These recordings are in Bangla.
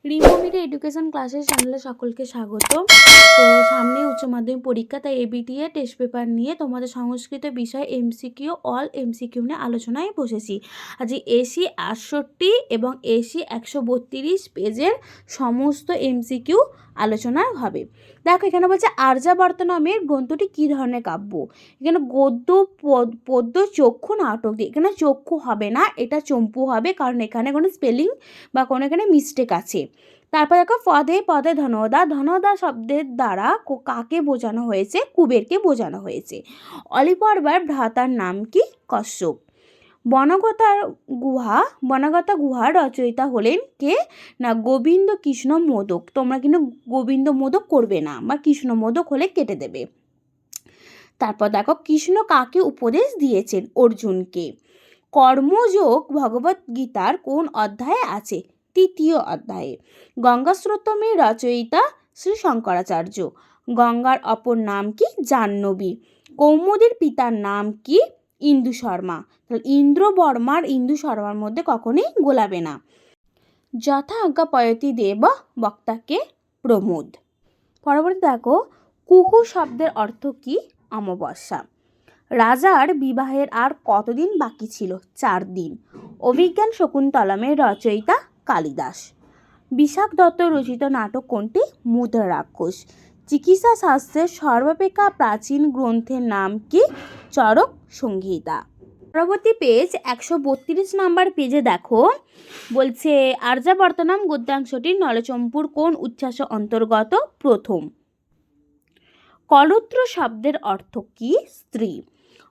রিমোমিডি এডুকেশন ক্লাসের চ্যানেলে সকলকে স্বাগত। তো সামনে উচ্চ মাধ্যমিক পরীক্ষা, তাই এবিটিএ টেস্ট পেপার নিয়ে তোমাদের সংস্কৃত বিষয় এমসিকিউ অল এমসিকিউ নিয়ে আলোচনায় বসেছি। আজ এসি 68 এবং এসি 132 পেজের সমস্ত এমসিকিউ আলোচনা হবে। দেখো এখানে বলছে আর্যাবর্ত নামের গ্রন্থটি কী ধরনের কাব্য। এখানে গদ্য পদ্য চক্ষু নাটক দিয়ে, এখানে চক্ষু হবে না, এটা চম্পু হবে, কারণ এখানে কোনো স্পেলিং বা কোনো এখানে মিস্টেক আছে। তারপর দেখো পদে পদে ধনদা, ধনদা শব্দের দ্বারা কাকে বোঝানো হয়েছে? কুবেরকে বোঝানো হয়েছে। অলিপর্বার ভ্রাতার নাম কি? কশ্যপ। বনগতা গুহার রচয়িতা হলেন কে? না গোবিন্দ কৃষ্ণ মোদক। তোমরা কিন্তু গোবিন্দ মোদক করবে না, বা কৃষ্ণ মোদক হলে কেটে দেবে। তারপর দেখো কৃষ্ণ কাকে উপদেশ দিয়েছেন? অর্জুনকে। কর্মযোগ ভগবত গীতার কোন অধ্যায়ে আছে? 3য় অধ্যায়ে। গঙ্গাস্রোতমের রচয়িতা শ্রী শঙ্করাচার্য। গঙ্গার অপর নাম কি? জাহ্নবী। কৌমুদীর পিতার নাম কি? ইন্দু শর্মা। তাহলে ইন্দ্র বর্মার ইন্দু শর্মার মধ্যে কখনোই গোলাবে না। যথা আজ্ঞা পয়তি দেব বক্তাকে প্রমোদ। পরবর্তী দেখো কুহু শব্দের অর্থ কি? অমাবস্যা। রাজার বিবাহের আর কতদিন বাকি ছিল? 4 দিন। অভিজ্ঞান শকুন্তলমের রচয়িতা কালিদাস। বিশাখ দত্ত রচিত নাটক কোনটি? মুদ্রা রাক্ষস। চিকিৎসা শাস্ত্রের সর্বাপেক্ষা প্রাচীন গ্রন্থের নাম কি? চরক সংহিতা। পরবর্তী পেজ 132 নম্বর পেজে দেখো বলছে আর্যাবর্তনাম গদ্যাংশটি নলচম্পুর কোন উচ্ছ্বাস অন্তর্গত? প্রথম। কলত্র শব্দের অর্থ কি? স্ত্রী।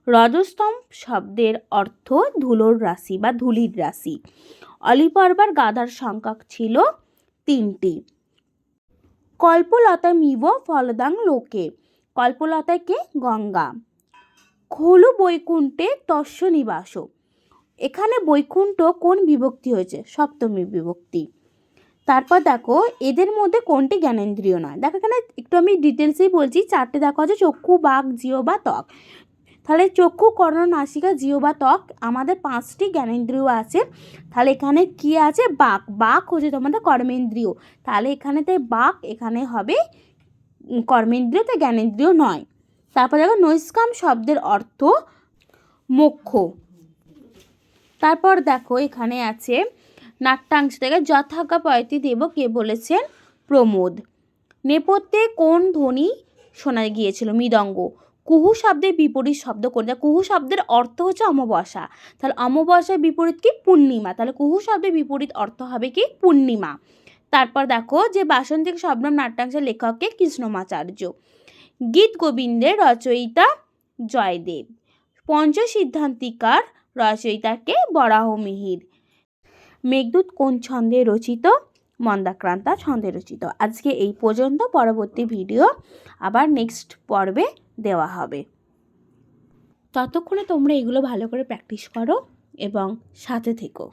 রজস্তম শব্দের অর্থ ধুলোর রাশি বা ধুলির রাশি। অলিপর্বার গাধার সংখ্যা ছিল 3টি। কল্পলতামিব ফলদাং লোকে। কল্পলতায় কে? গঙ্গা। খলু বৈকুণ্ঠে তস্য নিবাস। এখানে বৈকুণ্ঠ কোন বিভক্তি হয়েছে? সপ্তমী বিভক্তি। তারপর দেখো এদের মধ্যে কোনটি জ্ঞানেন্দ্রিয় নয়? দেখো এখানে একটু আমি ডিটেলসেই বলছি। 4টে দেখো আছে চক্ষু, বাক, জিহ্বা বা ত্বক। তাহলে চক্ষু, কর্ণ, নাসিকা, জিহ্বা বা ত্বক, আমাদের 5টি জ্ঞানেন্দ্রিয় আছে। তাহলে এখানে কি আছে? বাক। বাক হচ্ছে তোমাদের কর্মেন্দ্রিয়। তাহলে এখানেতে বাক, এখানে হবে কর্মেন্দ্রিয়, তাই জ্ঞানেন্দ্রিয় নয়। তারপর দেখো নৈষ্কাম শব্দের অর্থ মোক্ষ। তারপর দেখো এখানে আছে নাট্যাংশ থেকে যথাজ্ঞা পয়তি দেব কে বলেছেন? প্রমোদ। নেপথ্যে কোন ধ্বনি শোনা গিয়েছিল? মৃদঙ্গ। কুহু শব্দের বিপরীত শব্দ কোনটা? কুহু শব্দের অর্থ হচ্ছে অমাবস্যা। তাহলে অমাবস্যার বিপরীত কি? পূর্ণিমা। তাহলে কুহু শব্দের বিপরীত অর্থ হবে কি? পূর্ণিমা। তারপর দেখো যে বাসন্তিক শবনম নাট্যাংশের লেখককে কৃষ্ণমাচার্য। গীত গোবিন্দের রচয়িতা জয়দেব। পঞ্চসিদ্ধান্তিকার রচয়িতাকে বরাহমিহির। মেঘদূত কোন ছন্দে রচিত? মন্দাক্রান্তা ছন্দে রচিত। আজকে এই পর্যন্ত। পরবর্তী ভিডিও আবার নেক্সট পর্বে দেওয়া হবে। ততক্ষণে তোমরা এগুলো ভালো করে প্র্যাকটিস করো এবং সাথে থেকো।